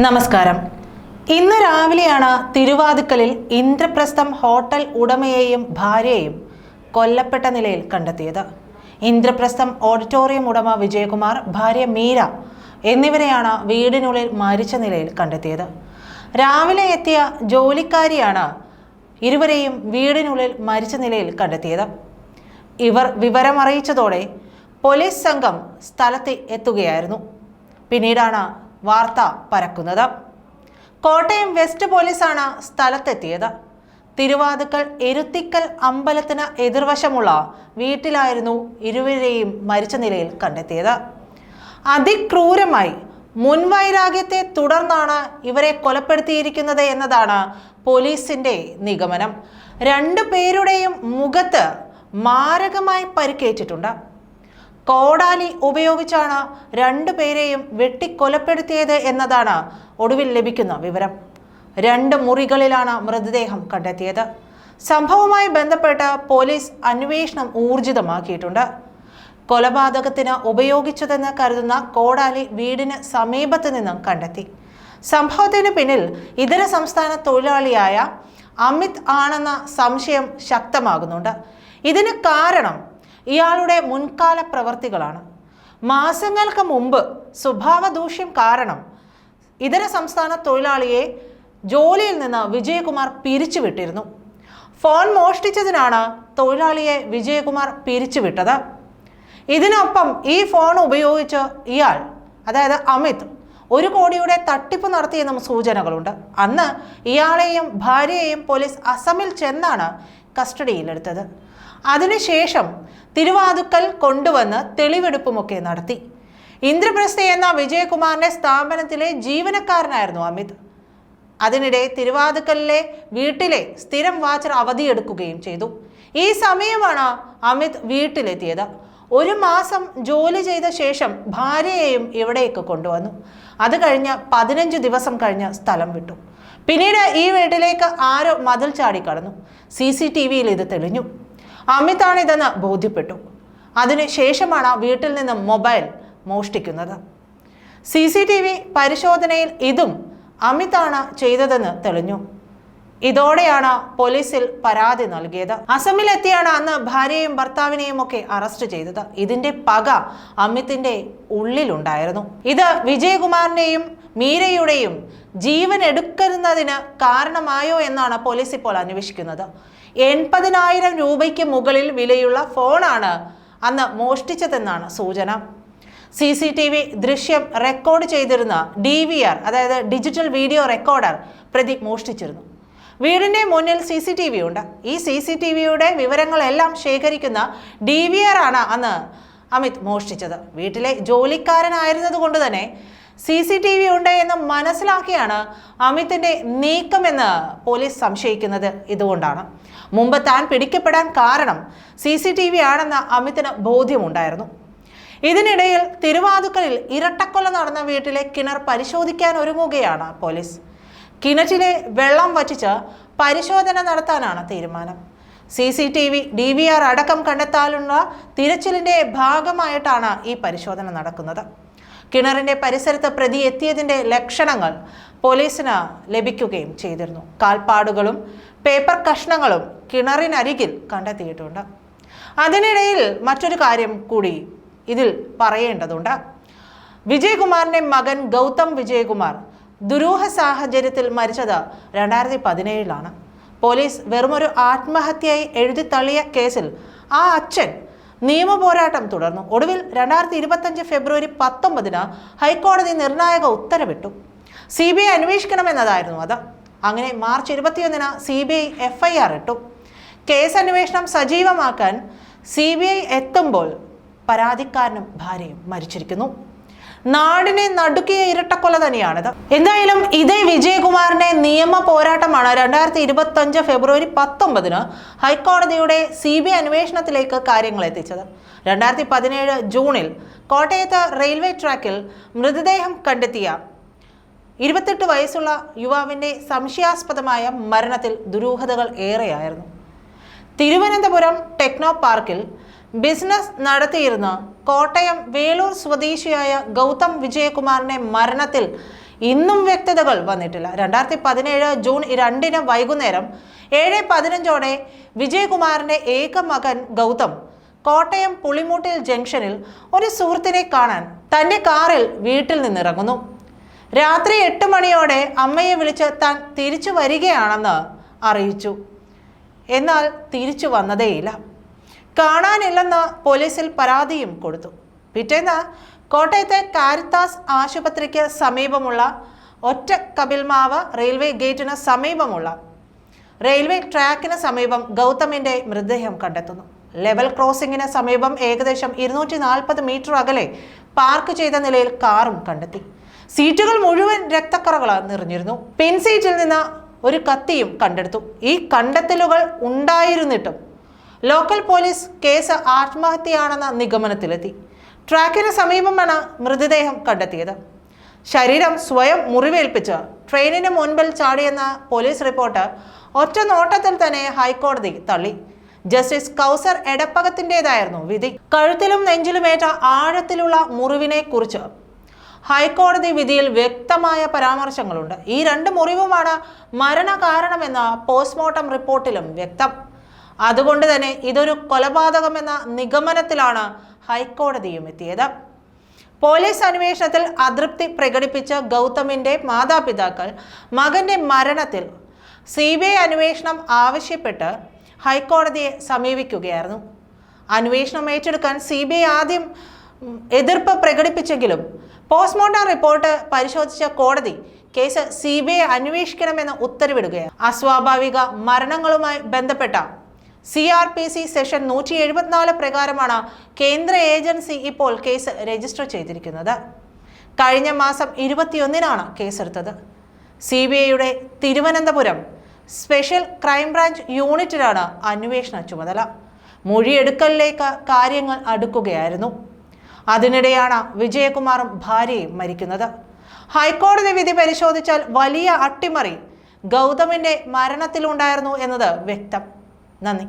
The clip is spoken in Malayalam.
നമസ്കാരം. ഇന്ന് രാവിലെയാണ് തിരുവാതുക്കലിൽ ഇന്ദ്രപ്രസ്ഥം ഹോട്ടൽ ഉടമയെയും ഭാര്യയെയും കൊല്ലപ്പെട്ട നിലയിൽ കണ്ടെത്തിയത്. ഇന്ദ്രപ്രസ്ഥം ഓഡിറ്റോറിയം ഉടമ വിജയകുമാർ, ഭാര്യ മീര എന്നിവരെയാണ് വീടിനുള്ളിൽ മരിച്ച നിലയിൽ കണ്ടെത്തിയത്. രാവിലെ എത്തിയ ജോലിക്കാരിയാണ് ഇരുവരെയും വീടിനുള്ളിൽ മരിച്ച നിലയിൽ കണ്ടെത്തിയത്. ഇവർ വിവരമറിയിച്ചതോടെ പോലീസ് സംഘം സ്ഥലത്ത് എത്തുകയായിരുന്നു. പിന്നീടാണ് വാർത്ത പരക്കുന്നത്. കോട്ടയം വെസ്റ്റ് പോലീസാണ് സ്ഥലത്തെത്തിയത്. തിരുവാതുക്കൽ എരുത്തിക്കൽ അമ്പലത്തിന് എതിർവശമുള്ള വീട്ടിലായിരുന്നു ഇരുവരെയും മരിച്ച നിലയിൽ കണ്ടെത്തിയത്. അതിക്രൂരമായി മുൻവൈരാഗ്യത്തെ തുടർന്നാണ് ഇവരെ കൊലപ്പെടുത്തിയിരിക്കുന്നത് എന്നതാണ് പോലീസിന്റെ നിഗമനം. രണ്ടുപേരുടെയും മുഖത്ത് മാരകമായി പരിക്കേറ്റിട്ടുണ്ട്. കോടാലി ഉപയോഗിച്ചാണ് രണ്ടുപേരെയും വെട്ടിക്കൊലപ്പെടുത്തിയത് എന്നതാണ് ഒടുവിൽ ലഭിക്കുന്ന വിവരം. 2 മുറികളിലാണ് മൃതദേഹം കണ്ടെത്തിയത്. സംഭവവുമായി ബന്ധപ്പെട്ട് പോലീസ് അന്വേഷണം ഊർജിതമാക്കിയിട്ടുണ്ട്. കൊലപാതകത്തിന് ഉപയോഗിച്ചതെന്ന് കരുതുന്ന കോടാലി വീടിന് സമീപത്ത് നിന്നും കണ്ടെത്തി. സംഭവത്തിന് പിന്നിൽ ഇതര സംസ്ഥാന തൊഴിലാളിയായ അമിത് ആണെന്ന സംശയം ശക്തമാകുന്നുണ്ട്. ഇതിന് കാരണം ഇയാളുടെ മുൻകാല പ്രവർത്തികളാണ്. മാസങ്ങൾക്ക് മുമ്പ് സ്വഭാവദൂഷ്യം കാരണം ഇതര സംസ്ഥാന തൊഴിലാളിയെ ജോലിയിൽ നിന്ന് വിജയകുമാർ പിരിച്ചുവിട്ടിരുന്നു. ഫോൺ മോഷ്ടിച്ചതിനാണ് തൊഴിലാളിയെ വിജയകുമാർ പിരിച്ചുവിട്ടത്. ഇതിനൊപ്പം ഈ ഫോൺ ഉപയോഗിച്ച് ഇയാൾ, അതായത് അമിത്, 1 കോടിയുടെ തട്ടിപ്പ് നടത്തിയെന്നും സൂചനകളുണ്ട്. അന്ന് ഇയാളെയും ഭാര്യയെയും പോലീസ് അസമിൽ ചെന്നാണ് കസ്റ്റഡിയിലെടുത്തത്. അതിനുശേഷം തിരുവാതുക്കൽ കൊണ്ടുവന്ന് തെളിവെടുപ്പുമൊക്കെ നടത്തി. ഇന്ദ്രപ്രസ്ഥ എന്ന വിജയകുമാറിന്റെ സ്ഥാപനത്തിലെ ജീവനക്കാരനായിരുന്നു അമിത്. അതിനിടെ തിരുവാതുക്കലിലെ വീട്ടിലെ സ്ഥിരം വാച്ചർ അവധിയെടുക്കുകയും ചെയ്തു. ഈ സമയമാണ് അമിത് വീട്ടിലെത്തിയത്. 1 മാസം ജോലി ചെയ്ത ശേഷം ഭാര്യയെയും ഇവിടേക്ക് കൊണ്ടുവന്നു. അത് കഴിഞ്ഞ് 15 ദിവസം കഴിഞ്ഞ് സ്ഥലം വിട്ടു. പിന്നീട് ഈ വീട്ടിലേക്ക് ആരോ മതിൽ ചാടി കടന്നു. CCTVയിൽ ഇത് തെളിഞ്ഞു. അമിതാണ് ഇതെന്ന് ബോധ്യപ്പെട്ടു. അതിനുശേഷമാണ് വീട്ടിൽ നിന്നും മൊബൈൽ മോഷ്ടിക്കുന്നത്. CCTV പരിശോധനയിൽ ഇതും അമിതാണ് ചെയ്തതെന്ന് തെളിഞ്ഞു. ഇതോടെയാണ് പോലീസിൽ പരാതി നൽകിയത്. അസമിലെത്തിയാണ് അന്ന് ഭാര്യയെയും ഭർത്താവിനെയും ഒക്കെ അറസ്റ്റ് ചെയ്തത്. ഇതിന്റെ പക അമിത്തിന്റെ ഉള്ളിലുണ്ടായിരുന്നു. ഇത് വിജയകുമാറിന്റെയും മീരയുടെയും ജീവൻ എടുക്കുന്നതിന് കാരണമായോ എന്നാണ് പോലീസ് ഇപ്പോൾ അന്വേഷിക്കുന്നത്. 80,000 രൂപയ്ക്ക് മുകളിൽ വിലയുള്ള ഫോണാണ് അന്ന് മോഷ്ടിച്ചതെന്നാണ് സൂചന. CCTV ദൃശ്യം റെക്കോർഡ് ചെയ്തിരുന്ന DVR, അതായത് ഡിജിറ്റൽ വീഡിയോ റെക്കോർഡർ, പ്രതി മോഷ്ടിച്ചിരുന്നു. വീടിന്റെ മുന്നിൽ CCTV ഉണ്ട്. ഈ CCTVയുടെ വിവരങ്ങളെല്ലാം ശേഖരിക്കുന്ന DVR ആണ് അന്ന് അമിത് മോഷ്ടിച്ചത്. വീട്ടിലെ ജോലിക്കാരനായിരുന്നത് കൊണ്ട് തന്നെ CCTV ഉണ്ട് എന്ന് മനസ്സിലാക്കിയാണ് അമിതിന്റെ നീക്കമെന്ന് പോലീസ് സംശയിക്കുന്നത്. ഇതുകൊണ്ടാണ് മുമ്പ് താൻ പിടിക്കപ്പെടാൻ കാരണം CCTV ആണെന്ന് അമിതിന് ബോധ്യമുണ്ടായിരുന്നു. ഇതിനിടയിൽ തിരുവാതുക്കലിൽ ഇരട്ടക്കൊല നടന്ന വീട്ടിലെ കിണർ പരിശോധിക്കാൻ ഒരുങ്ങുകയാണ് പോലീസ്. കിണറ്റിലെ വെള്ളം വറ്റിച്ച് പരിശോധന നടത്താനാണ് തീരുമാനം. CCTV, DVR അടക്കം കണ്ടെത്താനുള്ള തിരച്ചിലിന്റെ ഭാഗമായിട്ടാണ് ഈ പരിശോധന നടക്കുന്നത്. കിണറിന്റെ പരിസരത്ത് പ്രതി എത്തിയതിന്റെ ലക്ഷണങ്ങൾ പോലീസിന് ലഭിക്കുകയും ചെയ്തിരുന്നു. കാൽപ്പാടുകളും പേപ്പർ കഷ്ണങ്ങളും കിണറിനരികിൽ കണ്ടെത്തിയിട്ടുണ്ട്. അതിനിടയിൽ മറ്റൊരു കാര്യം കൂടി ഇതിൽ പറയേണ്ടതുണ്ട്. വിജയകുമാറിന്റെ മകൻ ഗൗതം വിജയകുമാർ ദുരൂഹ സാഹചര്യത്തിൽ മരിച്ചത് 2017 പോലീസ് വെറുമൊരു ആത്മഹത്യയായി എഴുതി തള്ളിയ കേസിൽ ആ അച്ഛൻ നിയമപോരാട്ടം തുടർന്നു. ഒടുവിൽ 2025 ഫെബ്രുവരി 19 ഹൈക്കോടതി നിർണായക ഉത്തരവിട്ടു. CBI അന്വേഷിക്കണമെന്നതായിരുന്നു അത്. അങ്ങനെ മാർച്ച് 21 CBI FIR ഇട്ടു. കേസ് അന്വേഷണം സജീവമാക്കാൻ CBI എത്തുമ്പോൾ പരാതിക്കാരനും ഭാര്യയും മരിച്ചിരിക്കുന്നു. നാടിനെ നടുക്കിയ ഇരട്ടക്കൊല തന്നെയാണിത്. എന്തായാലും ഇതേ വിജയകുമാറിന്റെ നിയമ പോരാട്ടമാണ് 2025 ഫെബ്രുവരി 19 ഹൈക്കോടതിയുടെ CBI അന്വേഷണത്തിലേക്ക് കാര്യങ്ങൾ എത്തിച്ചത്. 2017 ജൂണിൽ കോട്ടയത്ത് റെയിൽവേ ട്രാക്കിൽ മൃതദേഹം കണ്ടെത്തിയ 28 വയസ്സുള്ള യുവാവിന്റെ സംശയാസ്പദമായ മരണത്തിൽ ദുരൂഹതകൾ ഏറെയായിരുന്നു. തിരുവനന്തപുരം ടെക്നോ പാർക്കിൽ ബിസിനസ് നടത്തിയിരുന്ന കോട്ടയം വേളൂർ സ്വദേശിയായ ഗൗതം വിജയകുമാറിന്റെ മരണത്തിൽ ഇന്നും വ്യക്തതകൾ വന്നിട്ടില്ല. 2017 ജൂൺ 2 വൈകുന്നേരം 7:15 വിജയകുമാറിന്റെ ഏക മകൻ ഗൗതം കോട്ടയം പുളിമൂട്ടിൽ ജംഗ്ഷനിൽ ഒരു സുഹൃത്തിനെ കാണാൻ തന്റെ കാറിൽ വീട്ടിൽ നിന്നിറങ്ങുന്നു. രാത്രി 8 മണിയോടെ അമ്മയെ വിളിച്ച് താൻ തിരിച്ചു വരികയാണെന്ന് അറിയിച്ചു. എന്നാൽ തിരിച്ചു വന്നതേയില്ല. കാണാനില്ലെന്ന് പോലീസിൽ പരാതിയും കൊടുത്തു. പിറ്റേന്ന് കോട്ടയത്തെ കാരിത്താസ് ആശുപത്രിക്ക് സമീപമുള്ള ഒറ്റക്കപിൽമാവ് റെയിൽവേ ഗേറ്റിന് സമീപമുള്ള റെയിൽവേ ട്രാക്കിന് സമീപം ഗൗതമിന്റെ മൃതദേഹം കണ്ടെത്തുന്നു. ലെവൽ ക്രോസിംഗിന് സമീപം ഏകദേശം 240 മീറ്റർ അകലെ പാർക്ക് ചെയ്ത നിലയിൽ കാറും കണ്ടെത്തി. സീറ്റുകൾ മുഴുവൻ രക്തക്കറകൾ നിറഞ്ഞിരുന്നു. പിൻസീറ്റിൽ നിന്ന് ഒരു കത്തിയും കണ്ടെടുത്തു. ഈ കണ്ടെത്തലുകൾ ഉണ്ടായിരുന്നിട്ടും ലോക്കൽ പോലീസ് കേസ് ആത്മഹത്യയാണെന്ന നിഗമനത്തിലെത്തി. ട്രാക്കിന് സമീപമാണ് മൃതദേഹം കണ്ടെത്തിയത്. ശരീരം സ്വയം മുറിവേൽപ്പിച്ച് ട്രെയിനിന് മുൻപിൽ ചാടിയെന്ന പോലീസ് റിപ്പോർട്ട് ഒറ്റ നോട്ടത്തിൽ തന്നെ ഹൈക്കോടതി തള്ളി. ജസ്റ്റിസ് കൗസർ എടപ്പകത്തിൻ്റെതായിരുന്നു വിധി. കഴുത്തിലും നെഞ്ചിലുമേറ്റ ആഴത്തിലുള്ള മുറിവിനെ കുറിച്ച് ഹൈക്കോടതി വിധിയിൽ വ്യക്തമായ പരാമർശങ്ങളുണ്ട്. ഈ 2 മുറിവുമാണ് മരണകാരണമെന്ന പോസ്റ്റ്മോർട്ടം റിപ്പോർട്ടിലും വ്യക്തം. അതുകൊണ്ട് തന്നെ ഇതൊരു കൊലപാതകമെന്ന നിഗമനത്തിലാണ് ഹൈക്കോടതിയും എത്തിയത്. പോലീസ് അന്വേഷണത്തിൽ അതൃപ്തി പ്രകടിപ്പിച്ച ഗൗതമിന്റെ മാതാപിതാക്കൾ മകന്റെ മരണത്തിൽ CBI അന്വേഷണം ആവശ്യപ്പെട്ട് ഹൈക്കോടതിയെ സമീപിക്കുകയായിരുന്നു. അന്വേഷണം ഏറ്റെടുക്കാൻ CBI ആദ്യം എതിർപ്പ് പ്രകടിപ്പിച്ചെങ്കിലും പോസ്റ്റ്മോർട്ടം റിപ്പോർട്ട് പരിശോധിച്ച കോടതി കേസ് CBI അന്വേഷിക്കണമെന്ന് ഉത്തരവിടുകയാണ്. അസ്വാഭാവിക മരണങ്ങളുമായി ബന്ധപ്പെട്ട CRPC സെഷൻ 174 പ്രകാരമാണ് കേന്ദ്ര ഏജൻസി ഇപ്പോൾ കേസ് രജിസ്റ്റർ ചെയ്തിരിക്കുന്നത്. കഴിഞ്ഞ മാസം 21-നാണ് കേസെടുത്തത്. CBIയുടെ തിരുവനന്തപുരം സ്പെഷ്യൽ ക്രൈംബ്രാഞ്ച് യൂണിറ്റിലാണ് അന്വേഷണ ചുമതല. മൊഴിയെടുക്കലിലേക്ക് കാര്യങ്ങൾ അടുക്കുകയായിരുന്നു. അതിനിടെയാണ് വിജയകുമാറും ഭാര്യയും മരിക്കുന്നത്. ഹൈക്കോടതി വിധി പരിശോധിച്ചാൽ വലിയ അട്ടിമറി ഗൗതമിന്റെ മരണത്തിലുണ്ടായിരുന്നു എന്നത് വ്യക്തം. നന്ദി.